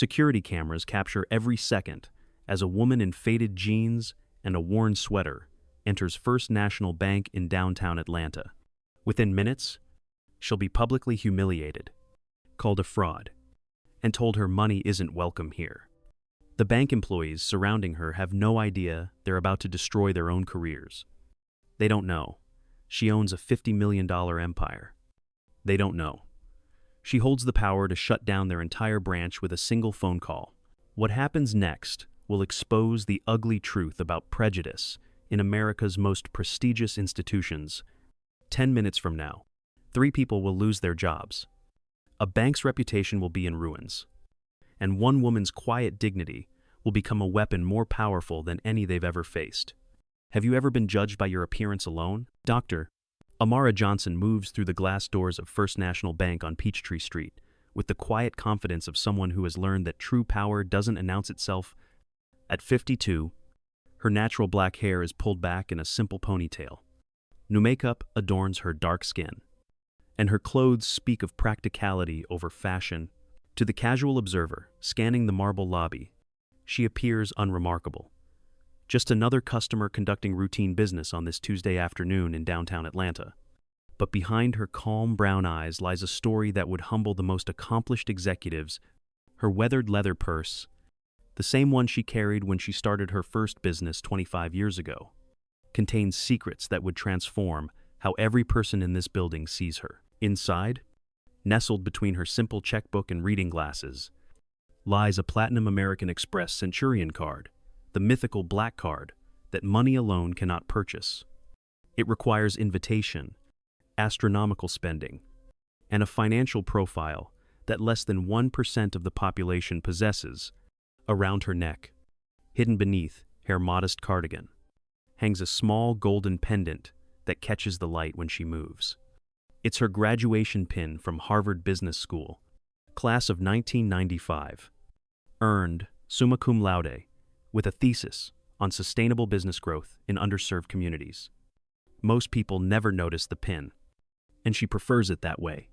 Security cameras capture every second as a woman in faded jeans and a worn sweater enters First National Bank in downtown Atlanta. Within minutes, she'll be publicly humiliated, called a fraud, and told her money isn't welcome here. The bank employees surrounding her have no idea they're about to destroy their own careers. They don't know. She owns a $50 million empire. They don't know. She holds the power to shut down their entire branch with a single phone call. What happens next will expose the ugly truth about prejudice in America's most prestigious institutions. 10 minutes from now, 3 people will lose their jobs. A bank's reputation will be in ruins. And one woman's quiet dignity will become a weapon more powerful than any they've ever faced. Have you ever been judged by your appearance alone? Dr. Amara Johnson moves through the glass doors of First National Bank on Peachtree Street with the quiet confidence of someone who has learned that true power doesn't announce itself. At 52, her natural black hair is pulled back in a simple ponytail. New makeup adorns her dark skin, and her clothes speak of practicality over fashion. To the casual observer, scanning the marble lobby, she appears unremarkable. Just another customer conducting routine business on this Tuesday afternoon in downtown Atlanta. But behind her calm brown eyes lies a story that would humble the most accomplished executives. Her weathered leather purse, the same one she carried when she started her first business 25 years ago, contains secrets that would transform how every person in this building sees her. Inside, nestled between her simple checkbook and reading glasses, lies a Platinum American Express Centurion card, the mythical black card that money alone cannot purchase. It requires invitation, astronomical spending, and a financial profile that less than 1% of the population possesses. Around her neck, hidden beneath her modest cardigan, hangs a small golden pendant that catches the light when she moves. It's her graduation pin from Harvard Business School, class of 1995, earned summa cum laude with a thesis on sustainable business growth in underserved communities. Most people never notice the pin, and she prefers it that way.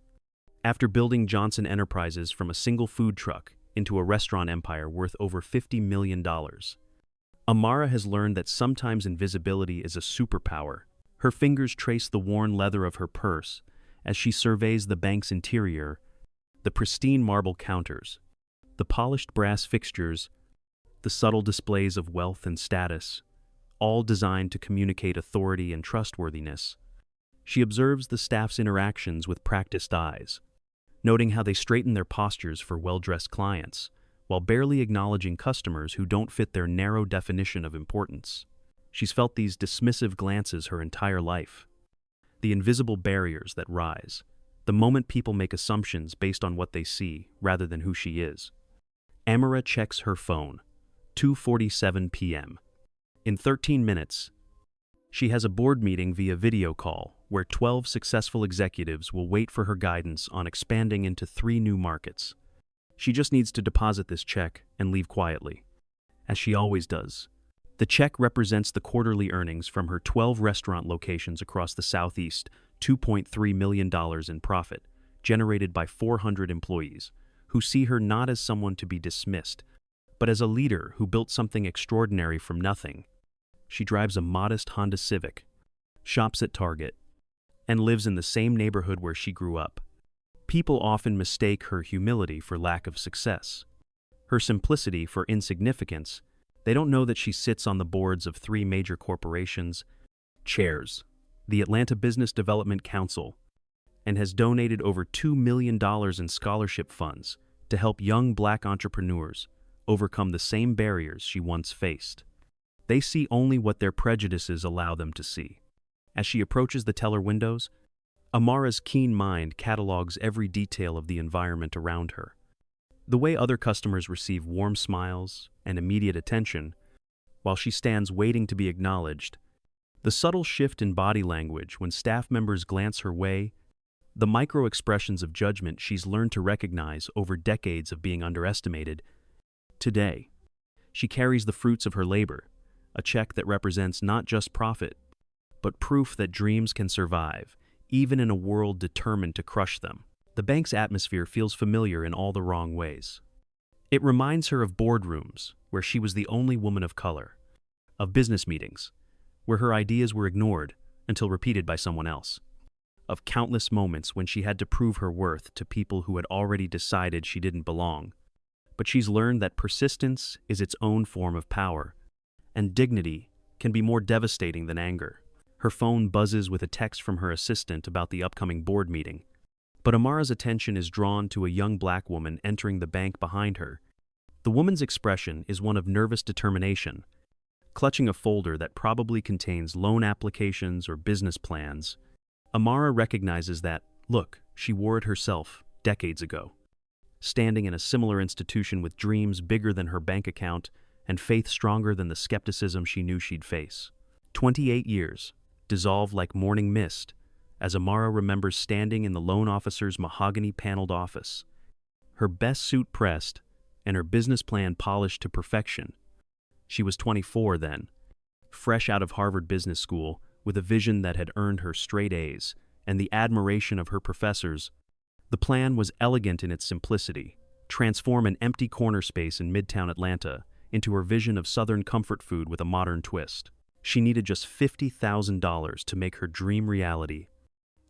After building Johnson Enterprises from a single food truck into a restaurant empire worth over $50 million, Amara has learned that sometimes invisibility is a superpower. Her fingers trace the worn leather of her purse as she surveys the bank's interior, the pristine marble counters, the polished brass fixtures, the subtle displays of wealth and status, all designed to communicate authority and trustworthiness. She observes the staff's interactions with practiced eyes, noting how they straighten their postures for well-dressed clients, while barely acknowledging customers who don't fit their narrow definition of importance. She's felt these dismissive glances her entire life. The invisible barriers that rise, the moment people make assumptions based on what they see rather than who she is. Amara checks her phone, 2:47 p.m. In 13 minutes, she has a board meeting via video call where 12 successful executives will wait for her guidance on expanding into 3 new markets. She just needs to deposit this check and leave quietly, as she always does. The check represents the quarterly earnings from her 12 restaurant locations across the Southeast, $2.3 million in profit, generated by 400 employees, who see her not as someone to be dismissed, but as a leader who built something extraordinary from nothing. She drives a modest Honda Civic, shops at Target, and lives in the same neighborhood where she grew up. People often mistake her humility for lack of success, her simplicity for insignificance. They don't know that she sits on the boards of 3 major corporations, chairs the Atlanta Business Development Council, and has donated over $2 million in scholarship funds to help young Black entrepreneurs overcome the same barriers she once faced. They see only what their prejudices allow them to see. As she approaches the teller windows, Amara's keen mind catalogs every detail of the environment around her. The way other customers receive warm smiles and immediate attention, while she stands waiting to be acknowledged. The subtle shift in body language when staff members glance her way, the micro-expressions of judgment she's learned to recognize over decades of being underestimated. Today, she carries the fruits of her labor, a check that represents not just profit, but proof that dreams can survive, even in a world determined to crush them. The bank's atmosphere feels familiar in all the wrong ways. It reminds her of boardrooms where she was the only woman of color, of business meetings where her ideas were ignored until repeated by someone else, of countless moments when she had to prove her worth to people who had already decided she didn't belong. But she's learned that persistence is its own form of power, and dignity can be more devastating than anger. Her phone buzzes with a text from her assistant about the upcoming board meeting. But Amara's attention is drawn to a young black woman entering the bank behind her. The woman's expression is one of nervous determination, clutching a folder that probably contains loan applications or business plans. Amara recognizes that, look, she wore it herself decades ago, standing in a similar institution with dreams bigger than her bank account and faith stronger than the skepticism she knew she'd face. 28 years dissolve like morning mist as Amara remembers standing in the loan officer's mahogany-paneled office, her best suit pressed and her business plan polished to perfection. She was 24 then, fresh out of Harvard Business School with a vision that had earned her straight A's and the admiration of her professors. The plan was elegant in its simplicity: transform an empty corner space in Midtown Atlanta into her vision of Southern comfort food with a modern twist. She needed just $50,000 to make her dream reality.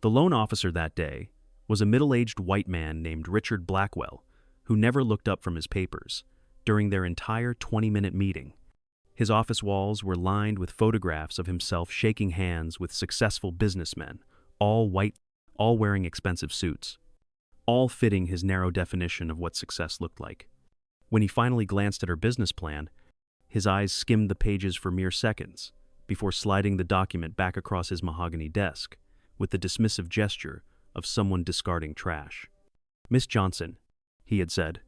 The loan officer that day was a middle-aged white man named Richard Blackwell, who never looked up from his papers during their entire 20-minute meeting. His office walls were lined with photographs of himself shaking hands with successful businessmen, all white, all wearing expensive suits, all fitting his narrow definition of what success looked like. When he finally glanced at her business plan, his eyes skimmed the pages for mere seconds before sliding the document back across his mahogany desk with the dismissive gesture of someone discarding trash. "Miss Johnson," he had said,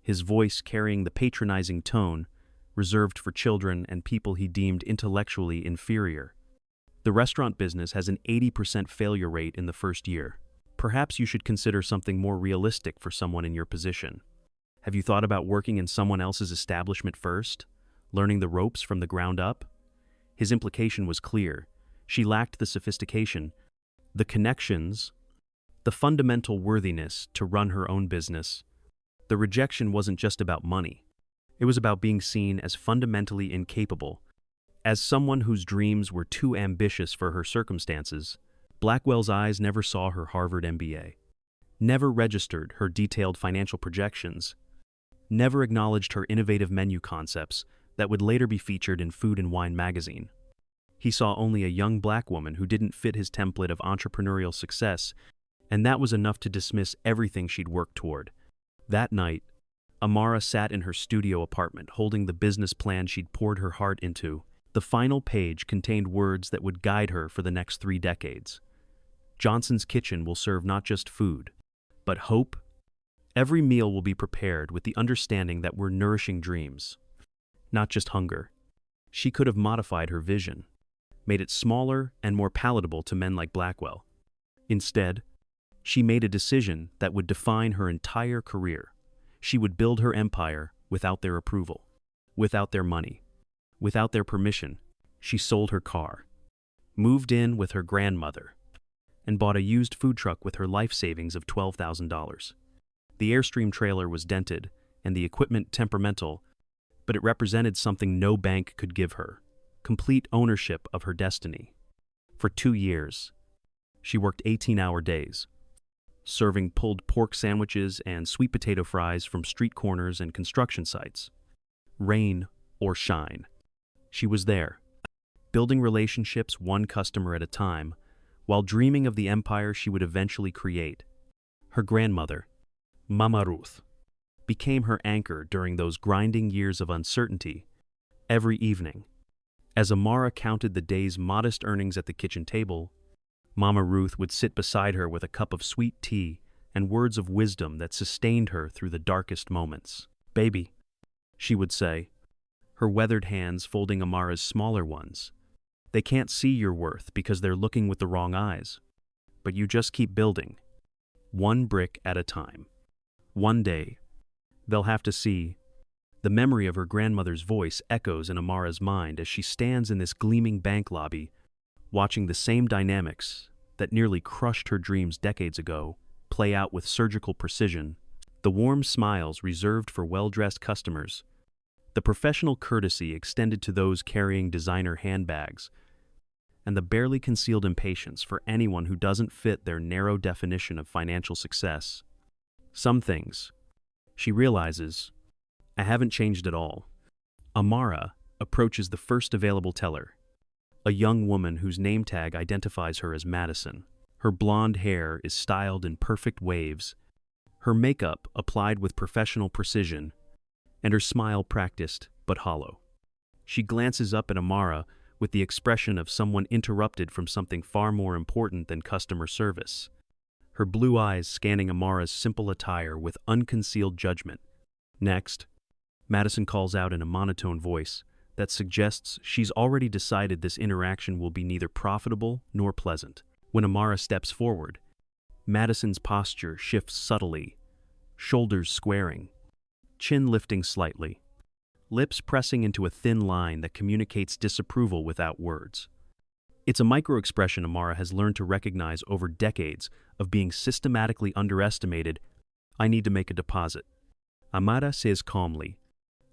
his voice carrying the patronizing tone reserved for children and people he deemed intellectually inferior. "The restaurant business has an 80% failure rate in the first year. Perhaps you should consider something more realistic for someone in your position. Have you thought about working in someone else's establishment first, learning the ropes from the ground up?" His implication was clear. She lacked the sophistication, the connections, the fundamental worthiness to run her own business. The rejection wasn't just about money. It was about being seen as fundamentally incapable, as someone whose dreams were too ambitious for her circumstances. Blackwell's eyes never saw her Harvard MBA, never registered her detailed financial projections, never acknowledged her innovative menu concepts that would later be featured in Food and Wine magazine. He saw only a young black woman who didn't fit his template of entrepreneurial success, and that was enough to dismiss everything she'd worked toward. That night, Amara sat in her studio apartment holding the business plan she'd poured her heart into. The final page contained words that would guide her for the next 3 decades. "Johnson's Kitchen will serve not just food, but hope. Every meal will be prepared with the understanding that we're nourishing dreams, not just hunger." She could have modified her vision, made it smaller and more palatable to men like Blackwell. Instead, she made a decision that would define her entire career. She would build her empire without their approval, without their money, without their permission. She sold her car, moved in with her grandmother, and bought a used food truck with her life savings of $12,000. The Airstream trailer was dented and the equipment temperamental, but it represented something no bank could give her: complete ownership of her destiny. For 2 years, she worked 18-hour days, serving pulled pork sandwiches and sweet potato fries from street corners and construction sites. Rain or shine, she was there, building relationships one customer at a time, while dreaming of the empire she would eventually create. Her grandmother, Mama Ruth, became her anchor during those grinding years of uncertainty. Every evening, as Amara counted the day's modest earnings at the kitchen table, Mama Ruth would sit beside her with a cup of sweet tea and words of wisdom that sustained her through the darkest moments. "Baby," she would say, her weathered hands folding Amara's smaller ones, "they can't see your worth because they're looking with the wrong eyes. But you just keep building, one brick at a time. One day, they'll have to see." The memory of her grandmother's voice echoes in Amara's mind as she stands in this gleaming bank lobby, watching the same dynamics that nearly crushed her dreams decades ago play out with surgical precision. The warm smiles reserved for well-dressed customers, the professional courtesy extended to those carrying designer handbags, and the barely concealed impatience for anyone who doesn't fit their narrow definition of financial success. Some things, she realizes, I haven't changed at all. Amara approaches the first available teller, a young woman whose name tag identifies her as Madison. Her blonde hair is styled in perfect waves, her makeup applied with professional precision, and her smile practiced but hollow. She glances up at Amara with the expression of someone interrupted from something far more important than customer service, her blue eyes scanning Amara's simple attire with unconcealed judgment. Next, Madison calls out in a monotone voice that suggests she's already decided this interaction will be neither profitable nor pleasant. When Amara steps forward, Madison's posture shifts subtly, shoulders squaring, chin lifting slightly, lips pressing into a thin line that communicates disapproval without words. It's a micro-expression Amara has learned to recognize over decades of being systematically underestimated. I need to make a deposit, Amara says calmly,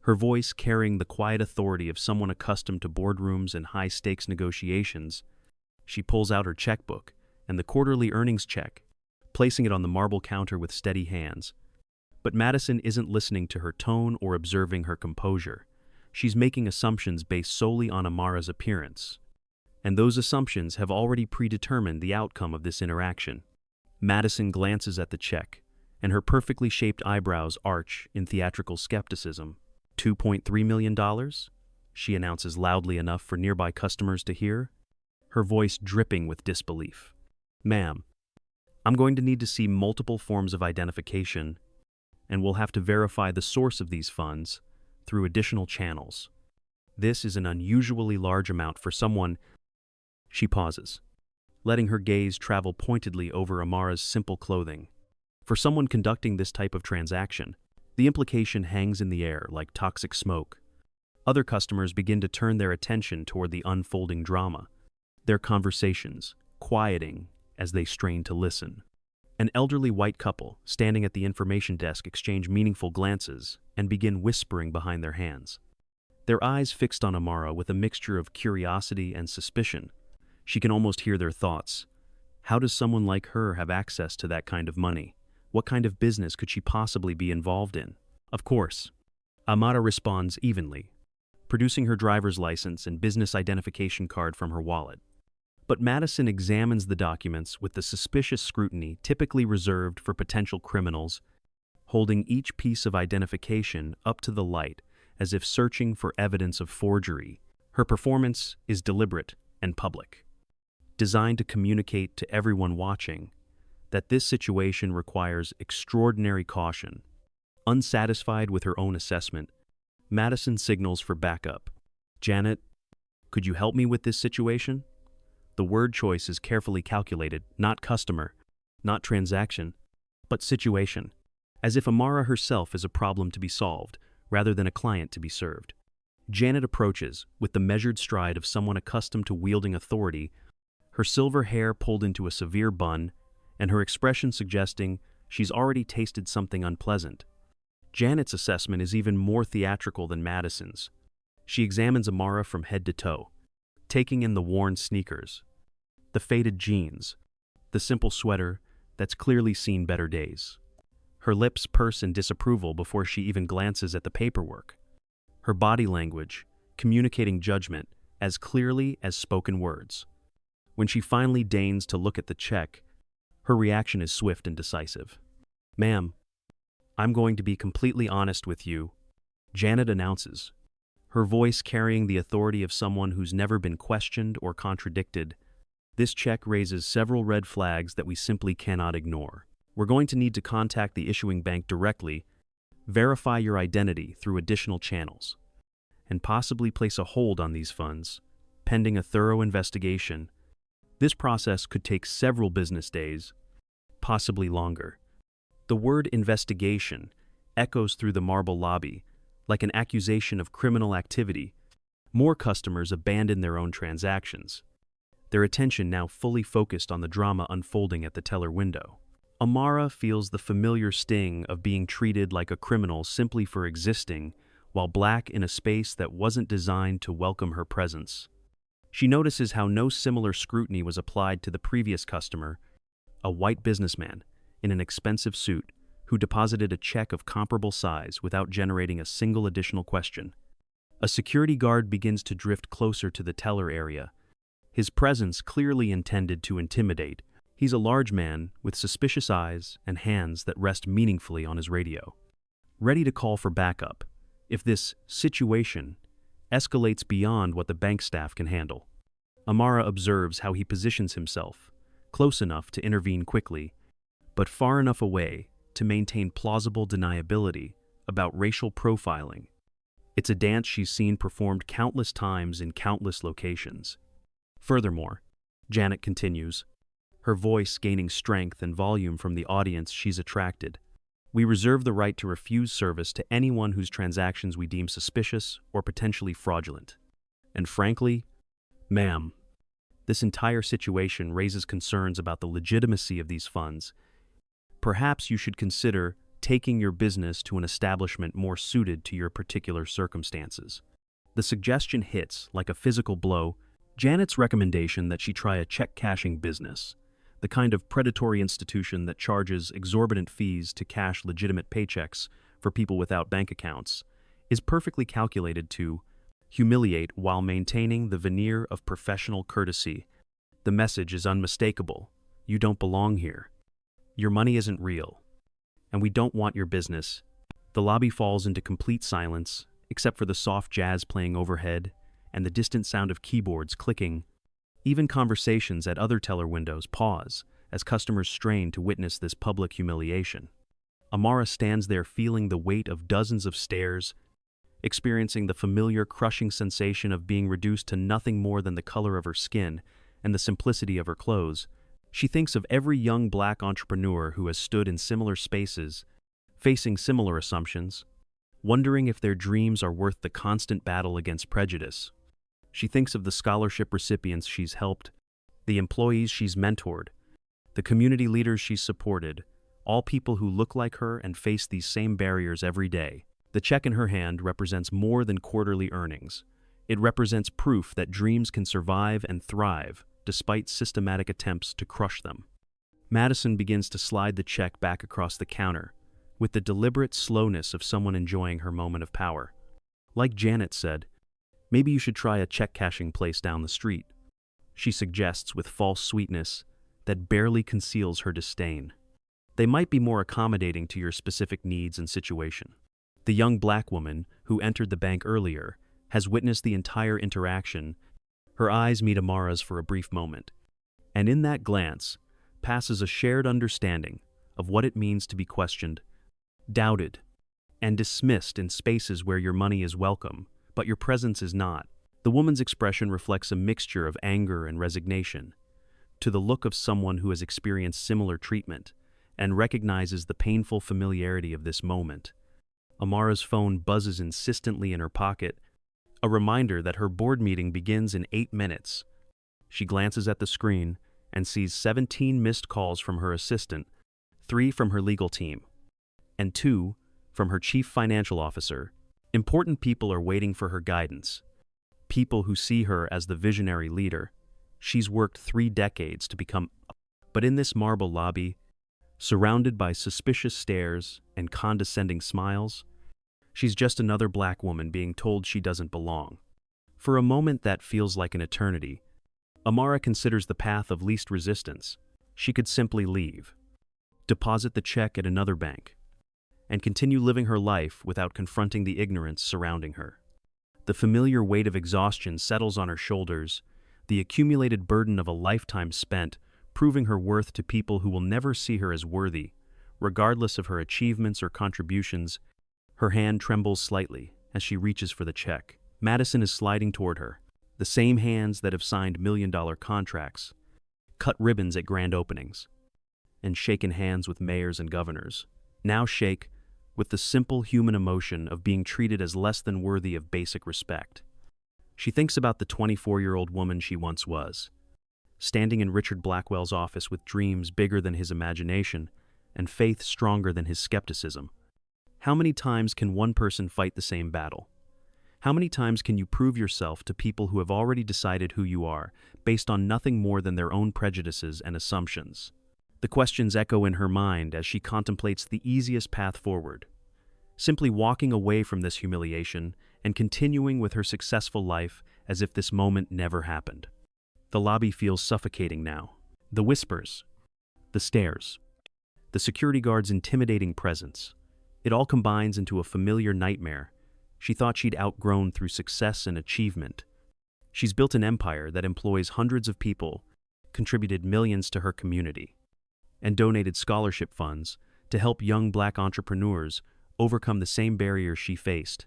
her voice carrying the quiet authority of someone accustomed to boardrooms and high-stakes negotiations. She pulls out her checkbook and the quarterly earnings check, placing it on the marble counter with steady hands. But Madison isn't listening to her tone or observing her composure. She's making assumptions based solely on Amara's appearance. And those assumptions have already predetermined the outcome of this interaction. Madison glances at the check, and her perfectly shaped eyebrows arch in theatrical skepticism. $2.3 million? She announces loudly enough for nearby customers to hear, her voice dripping with disbelief. Ma'am, I'm going to need to see multiple forms of identification, and we'll have to verify the source of these funds through additional channels. This is an unusually large amount for someone. She pauses, letting her gaze travel pointedly over Amara's simple clothing. For someone conducting this type of transaction, the implication hangs in the air like toxic smoke. Other customers begin to turn their attention toward the unfolding drama, their conversations quieting as they strain to listen. An elderly white couple standing at the information desk exchange meaningful glances and begin whispering behind their hands. Their eyes fixed on Amara with a mixture of curiosity and suspicion. She can almost hear their thoughts. How does someone like her have access to that kind of money? What kind of business could she possibly be involved in? Of course. Amara responds evenly, producing her driver's license and business identification card from her wallet. But Madison examines the documents with the suspicious scrutiny typically reserved for potential criminals, holding each piece of identification up to the light as if searching for evidence of forgery. Her performance is deliberate and public, designed to communicate to everyone watching that this situation requires extraordinary caution. Unsatisfied with her own assessment, Madison signals for backup. Janet, could you help me with this situation? The word choice is carefully calculated, not customer, not transaction, but situation, as if Amara herself is a problem to be solved rather than a client to be served. Janet approaches with the measured stride of someone accustomed to wielding authority, her silver hair pulled into a severe bun, and her expression suggesting she's already tasted something unpleasant. Janet's assessment is even more theatrical than Madison's. She examines Amara from head to toe, taking in the worn sneakers, the faded jeans, the simple sweater that's clearly seen better days. Her lips purse in disapproval before she even glances at the paperwork, her body language communicating judgment as clearly as spoken words. When she finally deigns to look at the check, her reaction is swift and decisive. Ma'am, I'm going to be completely honest with you, Janet announces, her voice carrying the authority of someone who's never been questioned or contradicted. This check raises several red flags that we simply cannot ignore. We're going to need to contact the issuing bank directly, verify your identity through additional channels, and possibly place a hold on these funds, pending a thorough investigation. This process could take several business days, possibly longer. The word investigation echoes through the marble lobby like an accusation of criminal activity. More customers abandon their own transactions, their attention now fully focused on the drama unfolding at the teller window. Amara feels the familiar sting of being treated like a criminal simply for existing, while black in a space that wasn't designed to welcome her presence. She notices how no similar scrutiny was applied to the previous customer, a white businessman in an expensive suit who deposited a check of comparable size without generating a single additional question. A security guard begins to drift closer to the teller area, his presence clearly intended to intimidate. He's a large man with suspicious eyes and hands that rest meaningfully on his radio, ready to call for backup if this situation escalates beyond what the bank staff can handle. Amara observes how he positions himself, close enough to intervene quickly, but far enough away to maintain plausible deniability about racial profiling. It's a dance she's seen performed countless times in countless locations. Furthermore, Janet continues, her voice gaining strength and volume from the audience she's attracted. We reserve the right to refuse service to anyone whose transactions we deem suspicious or potentially fraudulent. And frankly, ma'am, this entire situation raises concerns about the legitimacy of these funds. Perhaps you should consider taking your business to an establishment more suited to your particular circumstances. The suggestion hits like a physical blow. Janet's recommendation that she try a check-cashing business, the kind of predatory institution that charges exorbitant fees to cash legitimate paychecks for people without bank accounts, is perfectly calculated to humiliate while maintaining the veneer of professional courtesy. The message is unmistakable. You don't belong here. Your money isn't real, and we don't want your business. The lobby falls into complete silence, except for the soft jazz playing overhead and the distant sound of keyboards clicking. Even conversations at other teller windows pause as customers strain to witness this public humiliation. Amara stands there feeling the weight of dozens of stares, experiencing the familiar crushing sensation of being reduced to nothing more than the color of her skin and the simplicity of her clothes. She thinks of every young black entrepreneur who has stood in similar spaces, facing similar assumptions, wondering if their dreams are worth the constant battle against prejudice. She thinks of the scholarship recipients she's helped, the employees she's mentored, the community leaders she's supported, all people who look like her and face these same barriers every day. The check in her hand represents more than quarterly earnings. It represents proof that dreams can survive and thrive despite systematic attempts to crush them. Madison begins to slide the check back across the counter, with the deliberate slowness of someone enjoying her moment of power. Like Janet said, maybe you should try a check-cashing place down the street, she suggests with false sweetness that barely conceals her disdain. They might be more accommodating to your specific needs and situation. The young black woman who entered the bank earlier has witnessed the entire interaction. Her eyes meet Amara's for a brief moment, and in that glance passes a shared understanding of what it means to be questioned, doubted, and dismissed in spaces where your money is welcome, but your presence is not. The woman's expression reflects a mixture of anger and resignation, to the look of someone who has experienced similar treatment and recognizes the painful familiarity of this moment. Amara's phone buzzes insistently in her pocket, a reminder that her board meeting begins in 8 minutes. She glances at the screen and sees 17 missed calls from her assistant, 3 from her legal team, and 2 from her chief financial officer. Important people are waiting for her guidance, people who see her as the visionary leader. She's worked 3 decades to become, but in this marble lobby, surrounded by suspicious stares and condescending smiles, she's just another black woman being told she doesn't belong. For a moment that feels like an eternity, Amara considers the path of least resistance. She could simply leave, deposit the check at another bank, and continue living her life without confronting the ignorance surrounding her. The familiar weight of exhaustion settles on her shoulders, the accumulated burden of a lifetime spent proving her worth to people who will never see her as worthy, regardless of her achievements or contributions. Her hand trembles slightly as she reaches for the check. Madison is sliding toward her, the same hands that have signed million-dollar contracts, cut ribbons at grand openings, and shaken hands with mayors and governors, now shake with the simple human emotion of being treated as less than worthy of basic respect. She thinks about the 24-year-old woman she once was, standing in Richard Blackwell's office with dreams bigger than his imagination, and faith stronger than his skepticism. How many times can one person fight the same battle? How many times can you prove yourself to people who have already decided who you are, based on nothing more than their own prejudices and assumptions? The questions echo in her mind as she contemplates the easiest path forward. Simply walking away from this humiliation and continuing with her successful life as if this moment never happened. The lobby feels suffocating now. The whispers, the stares, the security guard's intimidating presence. It all combines into a familiar nightmare she thought she'd outgrown through success and achievement. She's built an empire that employs hundreds of people, contributed millions to her community, and donated scholarship funds to help young Black entrepreneurs overcome the same barriers she faced.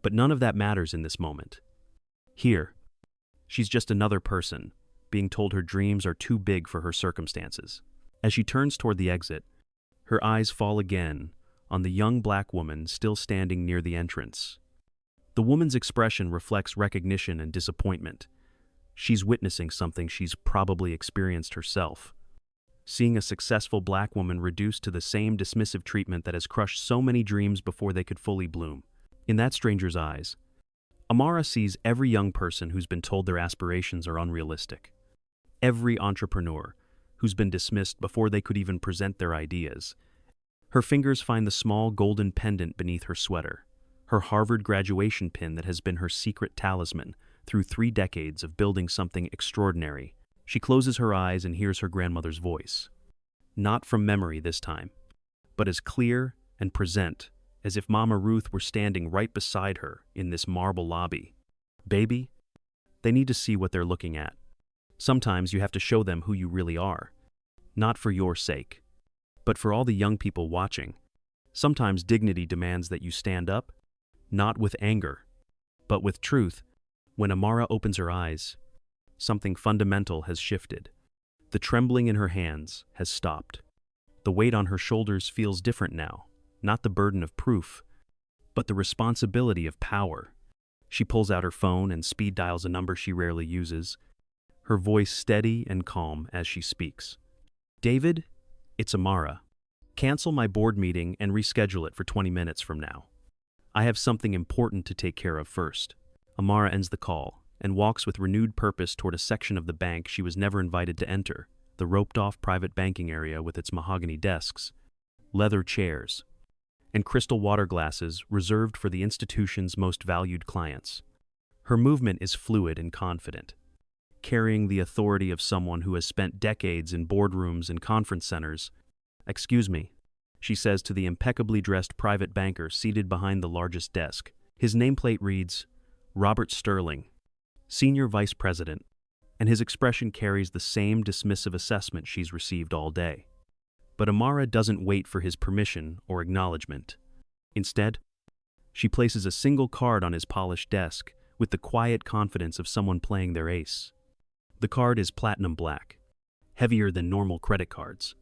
But none of that matters in this moment. Here, she's just another person, being told her dreams are too big for her circumstances. As she turns toward the exit, her eyes fall again on the young Black woman still standing near the entrance. The woman's expression reflects recognition and disappointment. She's witnessing something she's probably experienced herself. Seeing a successful Black woman reduced to the same dismissive treatment that has crushed so many dreams before they could fully bloom. In that stranger's eyes, Amara sees every young person who's been told their aspirations are unrealistic. Every entrepreneur who's been dismissed before they could even present their ideas. Her fingers find the small golden pendant beneath her sweater, her Harvard graduation pin that has been her secret talisman through 3 decades of building something extraordinary. She closes her eyes and hears her grandmother's voice. Not from memory this time, but as clear and present as if Mama Ruth were standing right beside her in this marble lobby. Baby, they need to see what they're looking at. Sometimes you have to show them who you really are. Not for your sake, but for all the young people watching. Sometimes dignity demands that you stand up, not with anger, but with truth. When Amara opens her eyes, something fundamental has shifted. The trembling in her hands has stopped. The weight on her shoulders feels different now, not the burden of proof, but the responsibility of power. She pulls out her phone and speed dials a number she rarely uses, her voice steady and calm as she speaks. David, it's Amara. Cancel my board meeting and reschedule it for 20 minutes from now. I have something important to take care of first. Amara ends the call and walks with renewed purpose toward a section of the bank she was never invited to enter, the roped-off private banking area with its mahogany desks, leather chairs, and crystal water glasses reserved for the institution's most valued clients. Her movement is fluid and confident, carrying the authority of someone who has spent decades in boardrooms and conference centers. "Excuse me," she says to the impeccably dressed private banker seated behind the largest desk. His nameplate reads, Robert Sterling, Senior Vice President, and his expression carries the same dismissive assessment she's received all day. But Amara doesn't wait for his permission or acknowledgement. Instead, she places a single card on his polished desk with the quiet confidence of someone playing their ace. The card is platinum black, heavier than normal credit cards.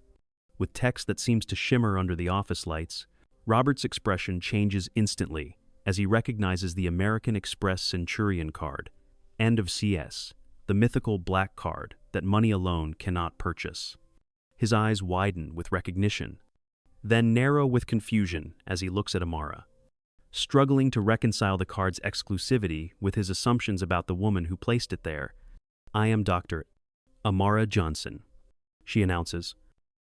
With text that seems to shimmer under the office lights, Robert's expression changes instantly as he recognizes the American Express Centurion card, end of CS, the mythical black card that money alone cannot purchase. His eyes widen with recognition, then narrow with confusion as he looks at Amara, struggling to reconcile the card's exclusivity with his assumptions about the woman who placed it there. "I am Dr. Amara Johnson," she announces,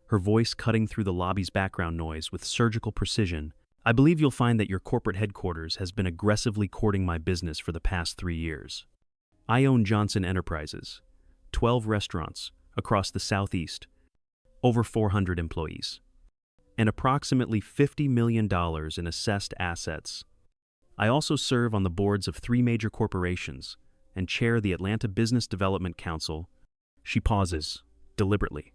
her voice cutting through the lobby's background noise with surgical precision. "I believe you'll find that your corporate headquarters has been aggressively courting my business for the past 3 years. I own Johnson Enterprises, 12 restaurants across the Southeast, over 400 employees, and approximately $50 million in assessed assets. I also serve on the boards of 3 major corporations and chair the Atlanta Business Development Council." She pauses, deliberately,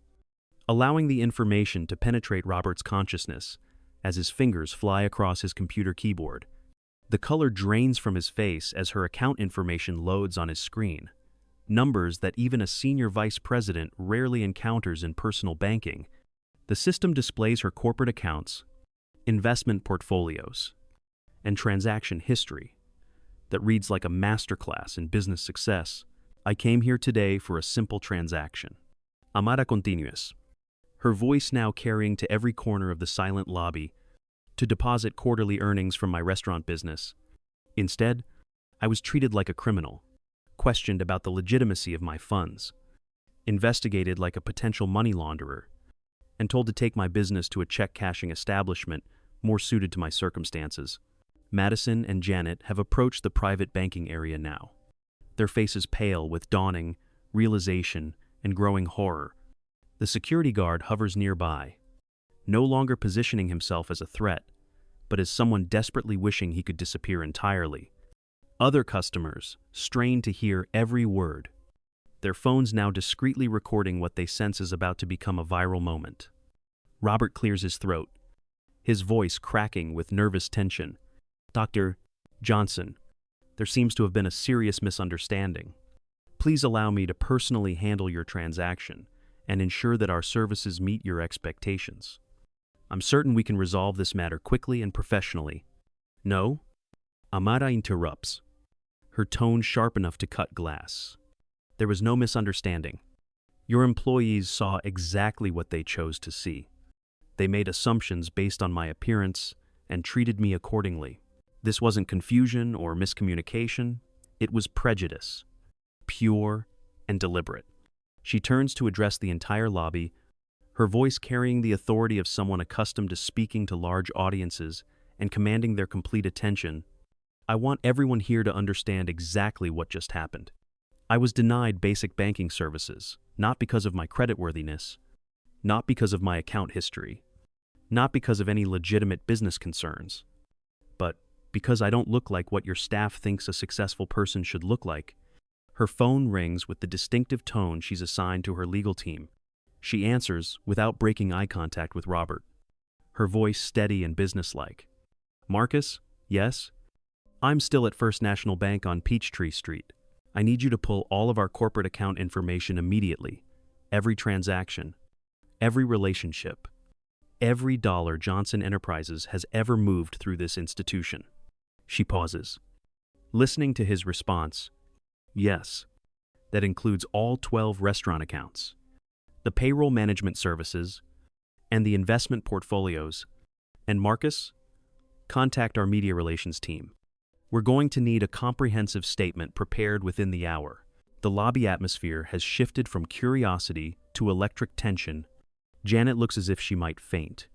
allowing the information to penetrate Robert's consciousness as his fingers fly across his computer keyboard. The color drains from his face as her account information loads on his screen. Numbers that even a senior vice president rarely encounters in personal banking. The system displays her corporate accounts, investment portfolios, and transaction history that reads like a masterclass in business success. "I came here today for a simple transaction." Amara continues, her voice now carrying to every corner of the silent lobby, to deposit quarterly earnings from my restaurant business. Instead, I was treated like a criminal, questioned about the legitimacy of my funds, investigated like a potential money launderer, and told to take my business to a check-cashing establishment more suited to my circumstances. Madison and Janet have approached the private banking area now, their faces pale with dawning realization and growing horror. The security guard hovers nearby, no longer positioning himself as a threat, but as someone desperately wishing he could disappear entirely. Other customers strain to hear every word, their phones now discreetly recording what they sense is about to become a viral moment. Robert clears his throat, his voice cracking with nervous tension. "Dr. Johnson, there seems to have been a serious misunderstanding. Please allow me to personally handle your transaction and ensure that our services meet your expectations. I'm certain we can resolve this matter quickly and professionally." "No?" Amara interrupts, her tone sharp enough to cut glass. "There was no misunderstanding. Your employees saw exactly what they chose to see. They made assumptions based on my appearance and treated me accordingly. This wasn't confusion or miscommunication. It was prejudice, pure and deliberate." She turns to address the entire lobby, her voice carrying the authority of someone accustomed to speaking to large audiences and commanding their complete attention. "I want everyone here to understand exactly what just happened. I was denied basic banking services, not because of my creditworthiness, not because of my account history, not because of any legitimate business concerns, but because I don't look like what your staff thinks a successful person should look like." Her phone rings with the distinctive tone she's assigned to her legal team. She answers without breaking eye contact with Robert, her voice steady and businesslike. "Marcus, yes? I'm still at First National Bank on Peachtree Street. I need you to pull all of our corporate account information immediately. Every transaction, every relationship, every dollar Johnson Enterprises has ever moved through this institution." She pauses, listening to his response. "Yes, that includes all 12 restaurant accounts, the payroll management services, and the investment portfolios. And Marcus, contact our media relations team. We're going to need a comprehensive statement prepared within the hour." The lobby atmosphere has shifted from curiosity to electric tension. Janet looks as if she might faint,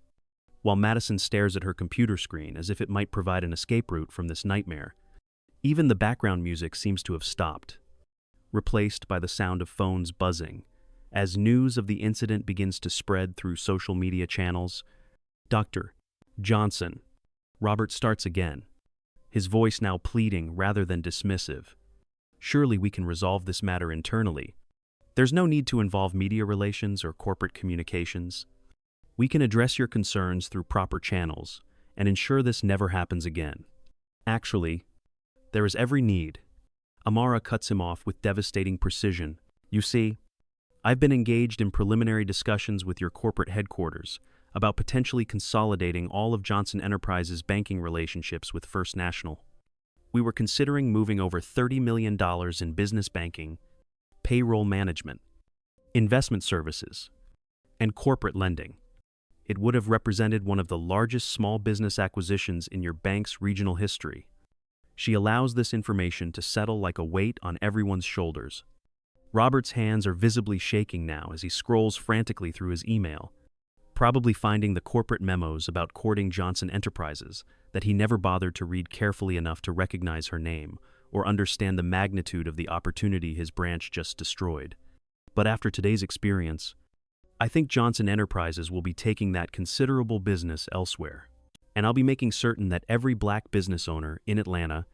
while Madison stares at her computer screen as if it might provide an escape route from this nightmare. Even the background music seems to have stopped, replaced by the sound of phones buzzing, as news of the incident begins to spread through social media channels. "Dr. Johnson," Robert starts again, his voice now pleading rather than dismissive. "Surely we can resolve this matter internally. There's no need to involve media relations or corporate communications. We can address your concerns through proper channels and ensure this never happens again." "Actually, there is every need." Amara cuts him off with devastating precision. "You see, I've been engaged in preliminary discussions with your corporate headquarters about potentially consolidating all of Johnson Enterprises' banking relationships with First National. We were considering moving over $30 million in business banking, payroll management, investment services, and corporate lending. It would have represented one of the largest small business acquisitions in your bank's regional history." She allows this information to settle like a weight on everyone's shoulders. Robert's hands are visibly shaking now as he scrolls frantically through his email, probably finding the corporate memos about courting Johnson Enterprises that he never bothered to read carefully enough to recognize her name or understand the magnitude of the opportunity his branch just destroyed. But after today's experience, I think Johnson Enterprises will be taking that considerable business elsewhere. And I'll be making certain that every black business owner in Atlanta,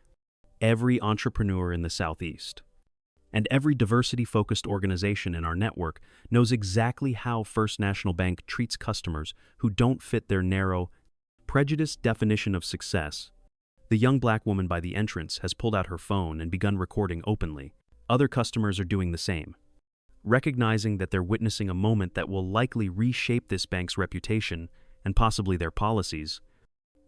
every entrepreneur in the Southeast, and every diversity-focused organization in our network knows exactly how First National Bank treats customers who don't fit their narrow, prejudiced definition of success. The young black woman by the entrance has pulled out her phone and begun recording openly. Other customers are doing the same, recognizing that they're witnessing a moment that will likely reshape this bank's reputation and possibly their policies.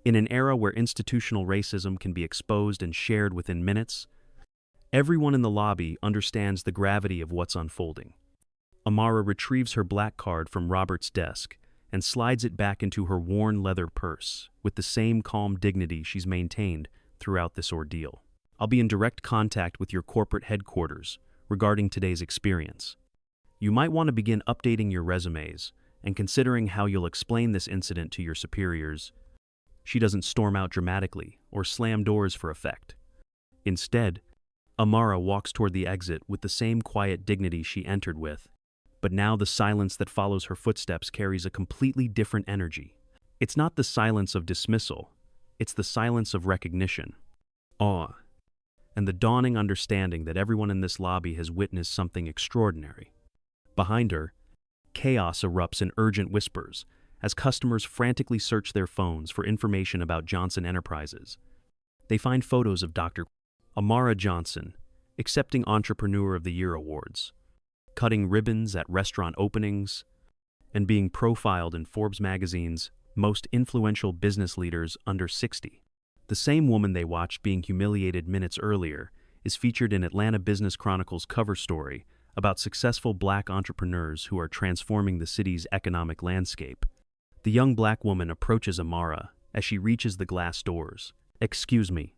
In an era where institutional racism can be exposed and shared within minutes, everyone in the lobby understands the gravity of what's unfolding. Amara retrieves her black card from Robert's desk and slides it back into her worn leather purse with the same calm dignity she's maintained throughout this ordeal. I'll be in direct contact with your corporate headquarters regarding today's experience. You might want to begin updating your resumes and considering how you'll explain this incident to your superiors. She doesn't storm out dramatically or slam doors for effect. Instead, Amara walks toward the exit with the same quiet dignity she entered with, but now the silence that follows her footsteps carries a completely different energy. It's not the silence of dismissal, it's the silence of recognition, awe, and the dawning understanding that everyone in this lobby has witnessed something extraordinary. Behind her, chaos erupts in urgent whispers as customers frantically search their phones for information about Johnson Enterprises. They find photos of Dr. Amara Johnson accepting Entrepreneur of the Year awards, cutting ribbons at restaurant openings, and being profiled in Forbes magazine's most influential business leaders under 60. The same woman they watched being humiliated minutes earlier is featured in Atlanta Business Chronicle's cover story about successful black entrepreneurs who are transforming the city's economic landscape. The young black woman approaches Amara as she reaches the glass doors. "Excuse me,"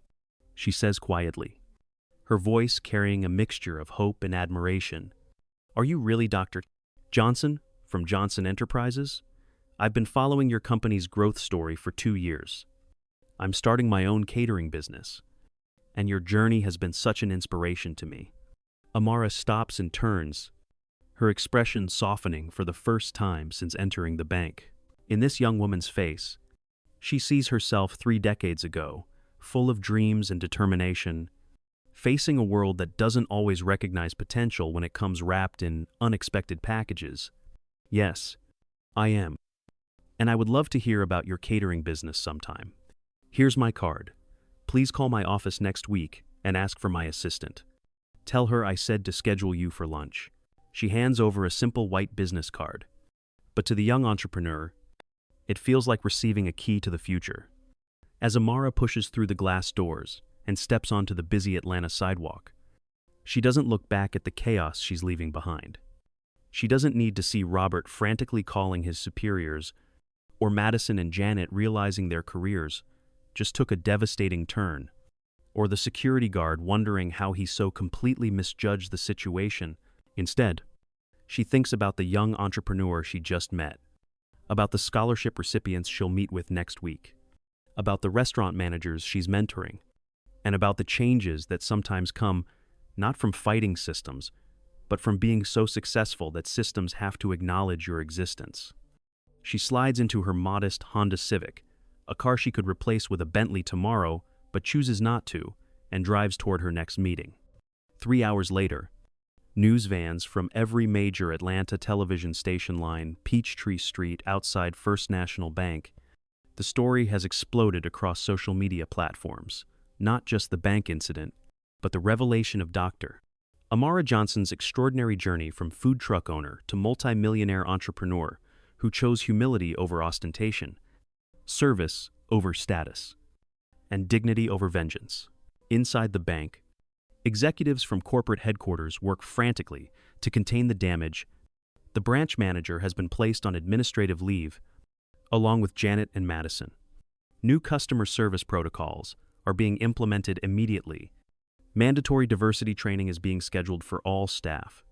she says quietly, her voice carrying a mixture of hope and admiration. "Are you really Dr. Johnson from Johnson Enterprises? I've been following your company's growth story for 2 years. I'm starting my own catering business, and your journey has been such an inspiration to me." Amara stops and turns, her expression softening for the first time since entering the bank. In this young woman's face, she sees herself 3 decades ago, full of dreams and determination, facing a world that doesn't always recognize potential when it comes wrapped in unexpected packages. "Yes, I am. And I would love to hear about your catering business sometime. Here's my card. Please call my office next week and ask for my assistant. Tell her I said to schedule you for lunch." She hands over a simple white business card. But to the young entrepreneur, it feels like receiving a key to the future. As Amara pushes through the glass doors and steps onto the busy Atlanta sidewalk, she doesn't look back at the chaos she's leaving behind. She doesn't need to see Robert frantically calling his superiors or Madison and Janet realizing their careers just took a devastating turn, or the security guard wondering how he so completely misjudged the situation. Instead, she thinks about the young entrepreneur she just met, about the scholarship recipients she'll meet with next week, about the restaurant managers she's mentoring, and about the changes that sometimes come not from fighting systems, but from being so successful that systems have to acknowledge your existence. She slides into her modest Honda Civic, a car she could replace with a Bentley tomorrow, but chooses not to, and drives toward her next meeting. 3 hours later, news vans from every major Atlanta television station line Peachtree Street outside First National Bank. The story has exploded across social media platforms, not just the bank incident, but the revelation of Dr. Amara Johnson's extraordinary journey from food truck owner to multi-millionaire entrepreneur who chose humility over ostentation, service over status, and dignity over vengeance. Inside the bank, executives from corporate headquarters work frantically to contain the damage. The branch manager has been placed on administrative leave, along with Janet and Madison. New customer service protocols are being implemented immediately. Mandatory diversity training is being scheduled for all staff,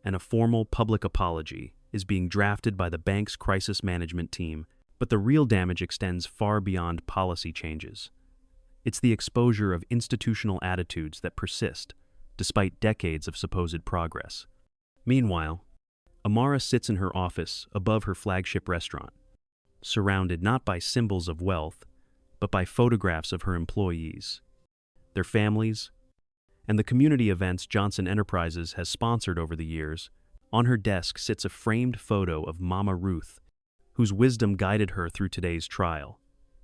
and a formal public apology is being drafted by the bank's crisis management team. But the real damage extends far beyond policy changes. It's the exposure of institutional attitudes that persist, despite decades of supposed progress. Meanwhile, Amara sits in her office above her flagship restaurant, surrounded not by symbols of wealth, but by photographs of her employees, their families, and the community events Johnson Enterprises has sponsored over the years. On her desk sits a framed photo of Mama Ruth, whose wisdom guided her through today's trial,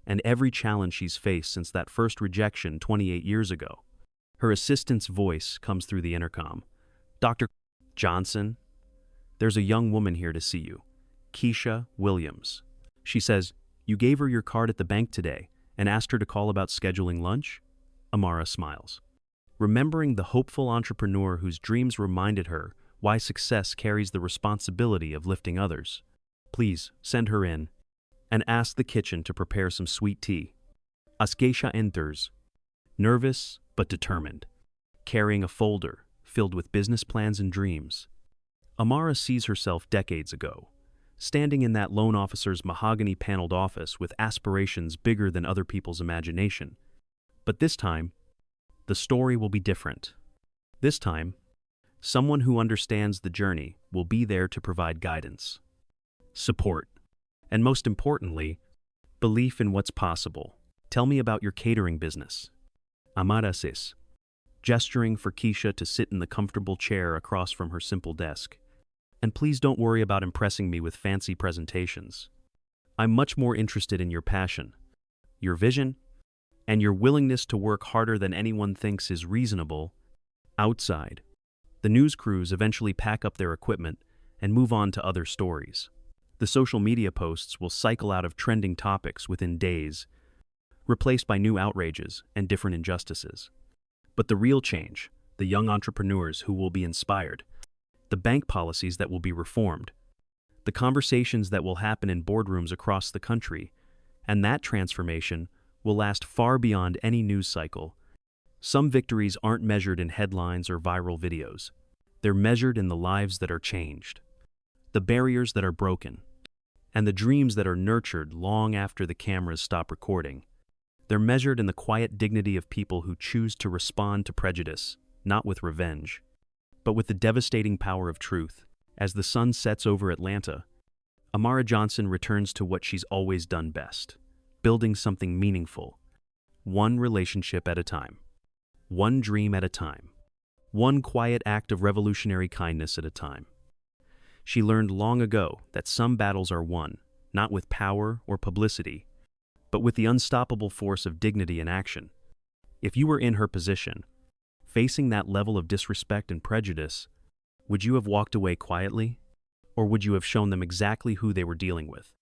and every challenge she's faced since that first rejection 28 years ago. Her assistant's voice comes through the intercom. "Dr. Johnson, there's a young woman here to see you, Keisha Williams." She says, "You gave her your card at the bank today and asked her to call about scheduling lunch?" Amara smiles, remembering the hopeful entrepreneur whose dreams reminded her why success carries the responsibility of lifting others. Please, send her in, and ask the kitchen to prepare some sweet tea. Askeisha enters, nervous but determined, carrying a folder filled with business plans and dreams. Amara sees herself decades ago, standing in that loan officer's mahogany-paneled office with aspirations bigger than other people's imagination. But this time, the story will be different. This time, someone who understands the journey will be there to provide guidance, support, and most importantly, belief in what's possible. Tell me about your catering business. Amara says, gesturing for Keisha to sit in the comfortable chair across from her simple desk. And please don't worry about impressing me with fancy presentations. I'm much more interested in your passion, your vision, and your willingness to work harder than anyone thinks is reasonable. Outside, the news crews eventually pack up their equipment and move on to other stories. The social media posts will cycle out of trending topics within days, replaced by new outrages and different injustices. But the real change, the young entrepreneurs who will be inspired, the bank policies that will be reformed, the conversations that will happen in boardrooms across the country, and that transformation will last far beyond any news cycle. Some victories aren't measured in headlines or viral videos. They're measured in the lives that are changed, the barriers that are broken, and the dreams that are nurtured long after the cameras stop recording. They're measured in the quiet dignity of people who choose to respond to prejudice, not with revenge, but with the devastating power of truth. As the sun sets over Atlanta, Amara Johnson returns to what she's always done best, building something meaningful, one relationship at a time, one dream at a time, one quiet act of revolutionary kindness at a time. She learned long ago that some battles are won, not with power or publicity, but with the unstoppable force of dignity and action. If you were in her position, facing that level of disrespect and prejudice, would you have walked away quietly? Or would you have shown them exactly who they were dealing with?